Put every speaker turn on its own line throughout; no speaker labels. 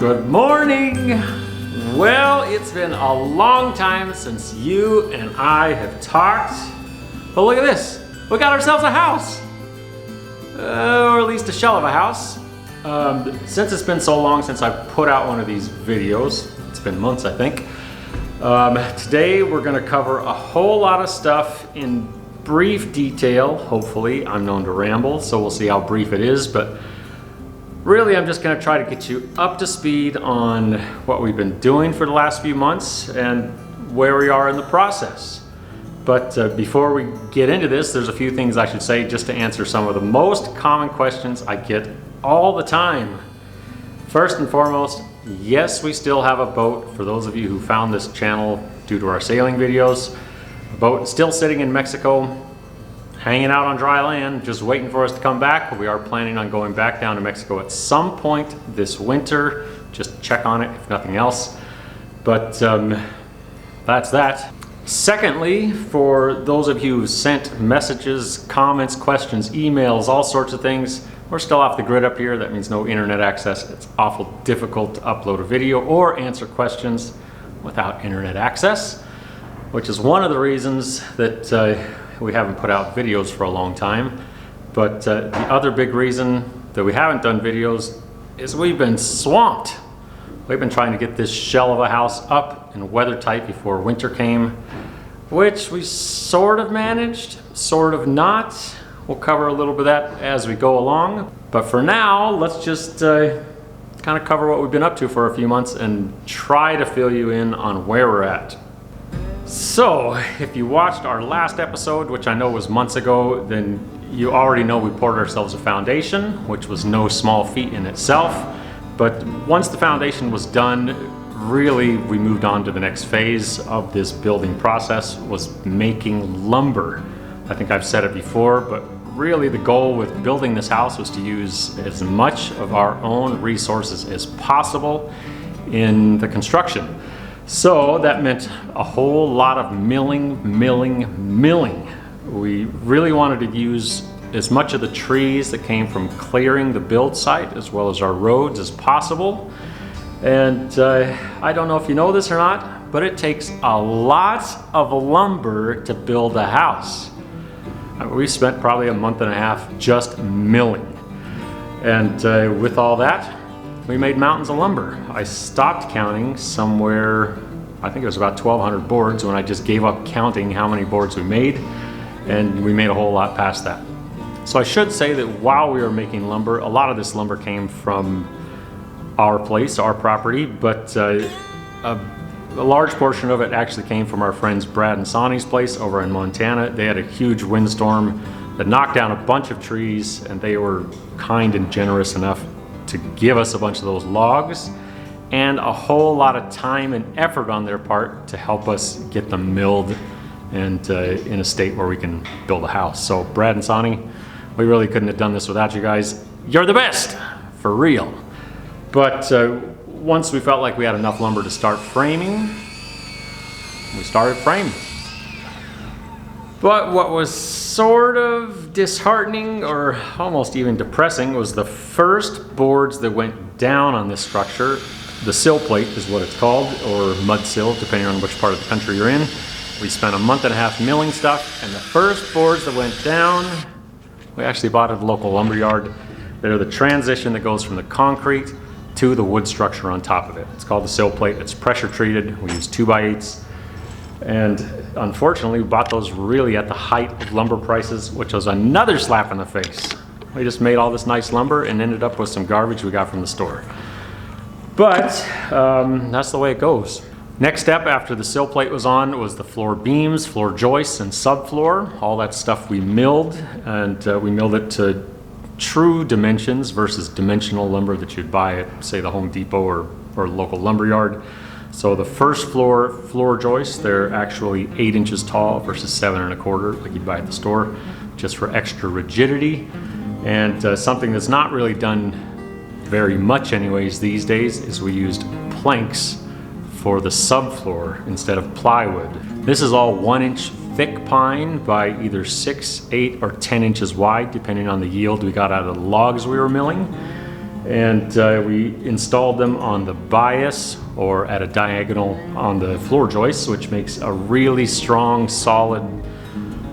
Good morning! Well, it's been a long time since you and I have talked. But look at this, we got ourselves a house. Or at least a shell of a house. Since it's been so long since I put out one of these videos, it's been months I think. Today we're going to cover a whole lot of stuff in brief detail. Hopefully, I'm known to ramble, so we'll see how brief it is, but really I'm just going to try to get you up to speed on what we've been doing for the last few months and where we are in the process. But before we get into this, there's a few things I should say just to answer some of the most common questions I get all the time. First and foremost, yes, we still have a boat. For those of you who found this channel due to our sailing videos, the boat is still sitting in Mexico, hanging out on dry land, just waiting for us to come back. But we are planning on going back down to Mexico at some point this winter, just check on it if nothing else. But that's that. Secondly, for those of you who sent messages, comments, questions, emails, all sorts of things, we're still off the grid up here. That means no internet access. It's awful difficult to upload a video or answer questions without internet access, which is one of the reasons that we haven't put out videos for a long time. But the other big reason that we haven't done videos is we've been swamped. We've been trying to get this shell of a house up and weather tight before winter came, which we sort of managed, sort of not. We'll cover a little bit of that as we go along. But for now, let's just kind of cover what we've been up to for a few months and try to fill you in on where we're at. So, if you watched our last episode, which I know was months ago, then you already know we poured ourselves a foundation, which was no small feat in itself. But once the foundation was done, really we moved on to the next phase of this building process, was making lumber. I think I've said it before, but really the goal with building this house was to use as much of our own resources as possible in the construction. So that meant a whole lot of milling. We really wanted to use as much of the trees that came from clearing the build site as well as our roads as possible. And I don't know if you know this or not, but it takes a lot of lumber to build a house. We spent probably a month and a half just milling. And with all that, we made mountains of lumber. I stopped counting somewhere, I think it was about 1,200 boards when I just gave up counting how many boards we made, and we made a whole lot past that. So I should say that while we were making lumber, a lot of this lumber came from our place, our property, but a large portion of it actually came from our friends Brad and Sonny's place over in Montana. They had a huge windstorm that knocked down a bunch of trees, and they were kind and generous enough to give us a bunch of those logs and a whole lot of time and effort on their part to help us get them milled and in a state where we can build a house. So Brad and Sonny, we really couldn't have done this without you guys. You're the best, for real. But once we felt like we had enough lumber to start framing, we started framing. But what was sort of disheartening or almost even depressing was the first boards that went down on this structure. The sill plate is what it's called, or mud sill, depending on which part of the country you're in. We spent a month and a half milling stuff, and the first boards that went down, we actually bought at a local lumber yard. They're the transition that goes from the concrete to the wood structure on top of it. It's called the sill plate. It's pressure treated. We use 2x8s. And unfortunately, we bought those really at the height of lumber prices, which was another slap in the face. We just made all this nice lumber and ended up with some garbage we got from the store. But that's the way it goes. Next step after the sill plate was on was the floor beams, floor joists, and subfloor. All that stuff we milled, and we milled it to true dimensions versus dimensional lumber that you'd buy at, say, the Home Depot or local lumber yard. So the first floor joists, they're actually 8 inches tall versus 7 1/4 like you'd buy at the store, just for extra rigidity. And something that's not really done very much anyways these days is we used planks for the subfloor instead of plywood. This is all 1 inch thick pine by either 6, 8, or 10 inches wide, depending on the yield we got out of the logs we were milling. And we installed them on the bias or at a diagonal on the floor joists, which makes a really strong, solid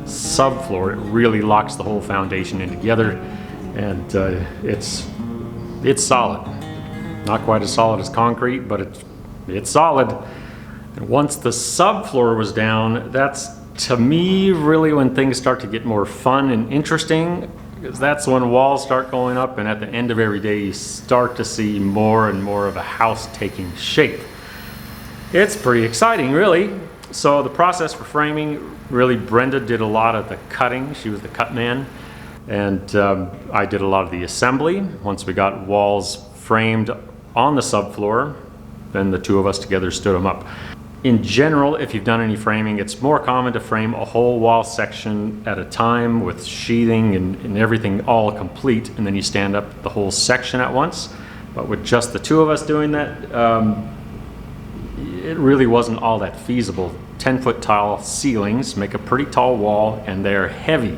subfloor. It really locks the whole foundation in together, and it's solid. Not quite as solid as concrete, but it's solid. And once the subfloor was down, that's, to me, really when things start to get more fun and interesting, because that's when walls start going up, and at the end of every day you start to see more and more of a house taking shape. It's pretty exciting, really. So the process for framing, really Brenda did a lot of the cutting. She was the cut man, and I did a lot of the assembly. Once we got walls framed on the subfloor, then the two of us together stood them up. In general, if you've done any framing, it's more common to frame a whole wall section at a time with sheathing and everything all complete, and then you stand up the whole section at once. But with just the two of us doing that, it really wasn't all that feasible. 10-foot tall ceilings make a pretty tall wall, and they're heavy.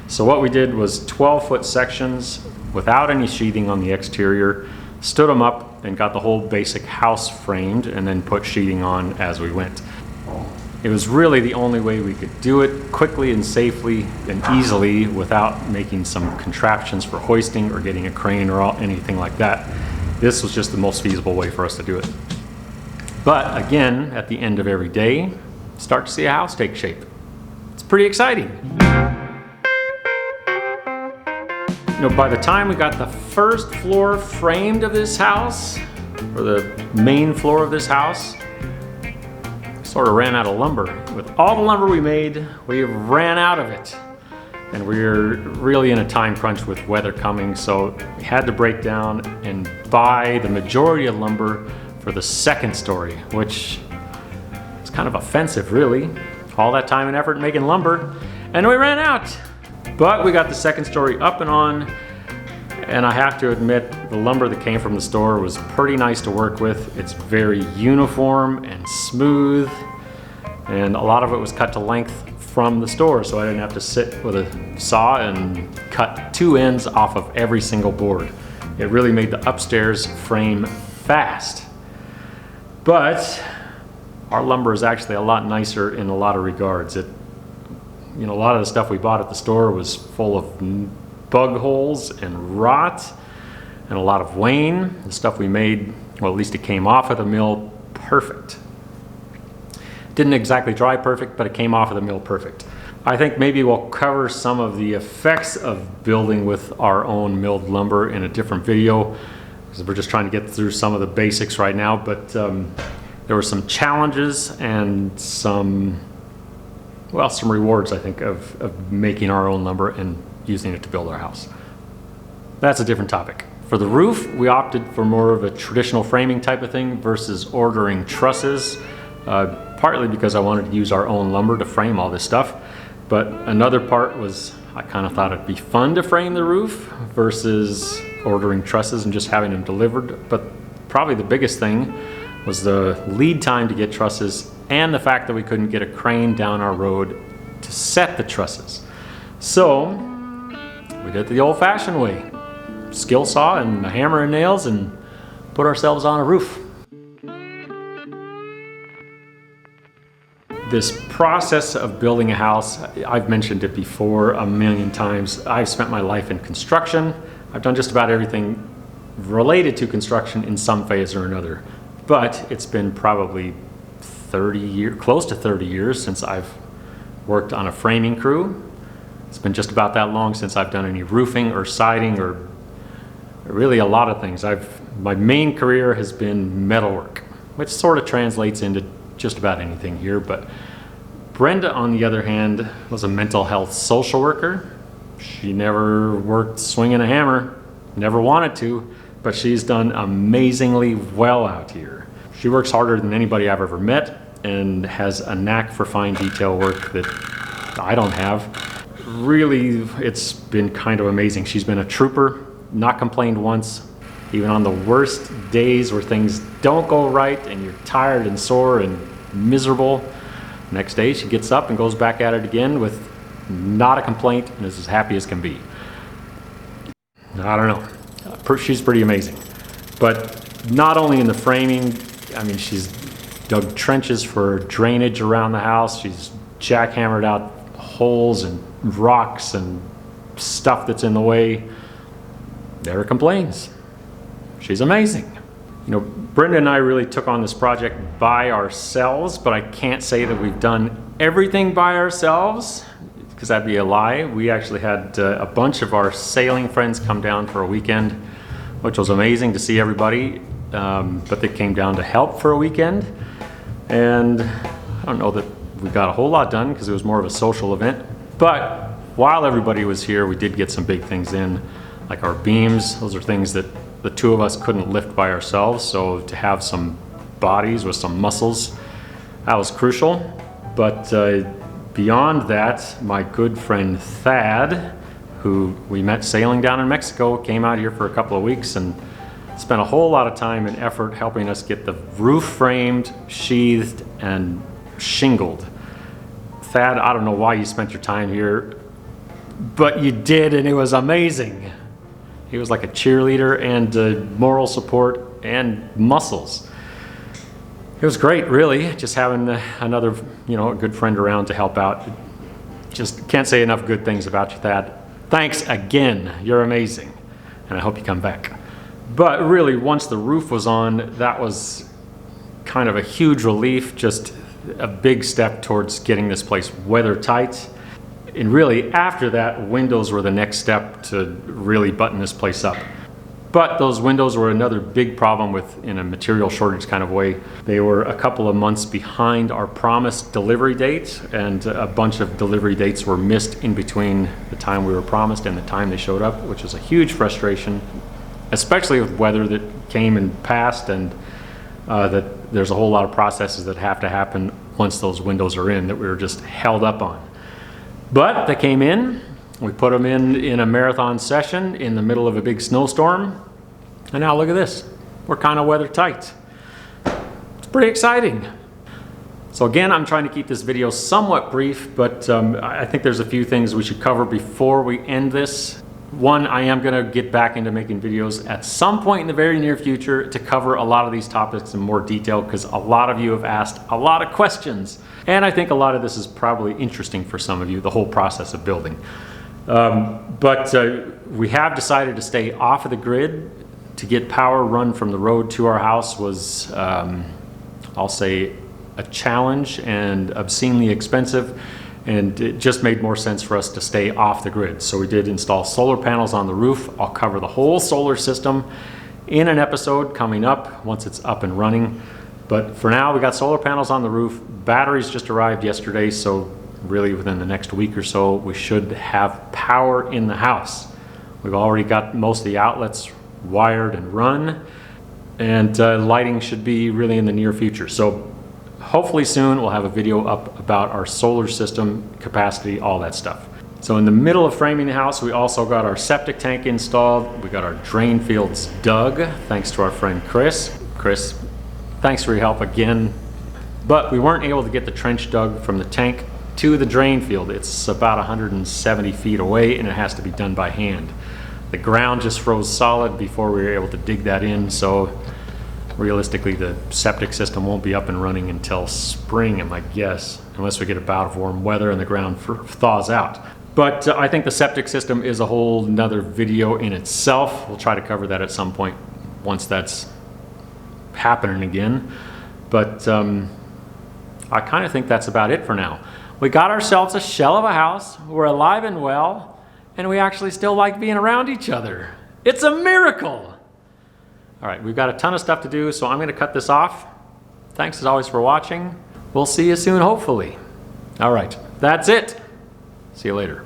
So what we did was 12-foot sections without any sheathing on the exterior, stood them up, and got the whole basic house framed, and then put sheeting on as we went. It was really the only way we could do it quickly and safely and easily without making some contraptions for hoisting or getting a crane or anything like that. This was just the most feasible way for us to do it. But again, at the end of every day, start to see a house take shape. It's pretty exciting. You know, by the time we got the first floor framed of this house, or the main floor of this house, we sort of ran out of lumber. With all the lumber we made, we ran out of it. And we were really in a time crunch with weather coming, so we had to break down and buy the majority of lumber for the second story, which is kind of offensive, really. All that time and effort making lumber, and we ran out. But we got the second story up and on, and I have to admit, the lumber that came from the store was pretty nice to work with. It's very uniform and smooth, and a lot of it was cut to length from the store, so I didn't have to sit with a saw and cut two ends off of every single board. It really made the upstairs frame fast. But our lumber is actually a lot nicer in a lot of regards. You know, a lot of the stuff we bought at the store was full of bug holes and rot and a lot of wane. The stuff we made, well, at least it came off of the mill perfect. Didn't exactly dry perfect, but it came off of the mill perfect. I think maybe we'll cover some of the effects of building with our own milled lumber in a different video, because we're just trying to get through some of the basics right now. But there were some challenges and some rewards, I think, of making our own lumber and using it to build our house. That's a different topic. For the roof, we opted for more of a traditional framing type of thing versus ordering trusses, partly because I wanted to use our own lumber to frame all this stuff. But another part was I kind of thought it'd be fun to frame the roof versus ordering trusses and just having them delivered. But probably the biggest thing was the lead time to get trusses and the fact that we couldn't get a crane down our road to set the trusses. So we did it the old-fashioned way. Skill saw and a hammer and nails and put ourselves on a roof. This process of building a house, I've mentioned it before a million times. I've spent my life in construction. I've done just about everything related to construction in some phase or another. But it's been probably 30 years, close to 30 years since I've worked on a framing crew. It's been just about that long since I've done any roofing or siding or really a lot of things. My main career has been metalwork, which sort of translates into just about anything here. But Brenda, on the other hand, was a mental health social worker. She never worked swinging a hammer, never wanted to, but she's done amazingly well out here. She works harder than anybody I've ever met and has a knack for fine detail work that I don't have. Really, it's been kind of amazing. She's been a trooper, not complained once, even on the worst days where things don't go right and you're tired and sore and miserable. Next day, she gets up and goes back at it again with not a complaint and is as happy as can be. I don't know. she's pretty amazing. But not only in the framing, I mean, she's dug trenches for drainage around the house. She's jackhammered out holes and rocks and stuff that's in the way. Never complains. She's amazing. You know, Brenda and I really took on this project by ourselves, but I can't say that we've done everything by ourselves, because that'd be a lie. We actually had a bunch of our sailing friends come down for a weekend, which was amazing to see everybody, but they came down to help for a weekend. And I don't know that we got a whole lot done because it was more of a social event, but while everybody was here, we did get some big things in, like our beams. Those are things that the two of us couldn't lift by ourselves, so to have some bodies with some muscles, that was crucial. But beyond that, my good friend Thad, who we met sailing down in Mexico, came out here for a couple of weeks and spent a whole lot of time and effort helping us get the roof framed, sheathed, and shingled. Thad, I don't know why you spent your time here, but you did, and it was amazing. He was like a cheerleader and moral support and muscles. It was great, really, just having another, a good friend around to help out. Just can't say enough good things about you, Thad. Thanks again. You're amazing, and I hope you come back. But really, once the roof was on, that was kind of a huge relief, just a big step towards getting this place weather tight. And really, after that, windows were the next step to really button this place up. But those windows were another big problem in a material shortage kind of way. They were a couple of months behind our promised delivery date, and a bunch of delivery dates were missed in between the time we were promised and the time they showed up, which was a huge frustration, especially with weather that came and passed, and that there's a whole lot of processes that have to happen once those windows are in that we were just held up on. But they came in, we put them in a marathon session in the middle of a big snowstorm, and now look at this. We're kind of weather tight. It's pretty exciting. So again, I'm trying to keep this video somewhat brief, but I think there's a few things we should cover before we end this. One, I am gonna get back into making videos at some point in the very near future to cover a lot of these topics in more detail, because a lot of you have asked a lot of questions. And I think a lot of this is probably interesting for some of you, the whole process of building. But we have decided to stay off of the grid. To get power run from the road to our house was, I'll say, a challenge and obscenely expensive. And it just made more sense for us to stay off the grid. So we did install solar panels on the roof. I'll cover the whole solar system in an episode coming up once it's up and running. But for now, we got solar panels on the roof. Batteries just arrived yesterday, so really within the next week or so, we should have power in the house. We've already got most of the outlets wired and run, and lighting should be really in the near future. So hopefully soon we'll have a video up about our solar system capacity, all that stuff. So in the middle of framing the house, we also got our septic tank installed. We got our drain fields dug, thanks to our friend Chris. Chris, thanks for your help again. But we weren't able to get the trench dug from the tank to the drain field. It's about 170 feet away, and it has to be done by hand. The ground just froze solid before we were able to dig that in, so realistically the septic system won't be up and running until spring, my guess, unless we get a bout of warm weather and the ground thaws out. But I think the septic system is a whole nother video in itself. We'll try to cover that at some point once that's happening again. But I kind of think that's about it for now. We got ourselves a shell of a house, we're alive and well, and we actually still like being around each other. It's a miracle! All right, we've got a ton of stuff to do, so I'm gonna cut this off. Thanks as always for watching. We'll see you soon, hopefully. All right, that's it. See you later.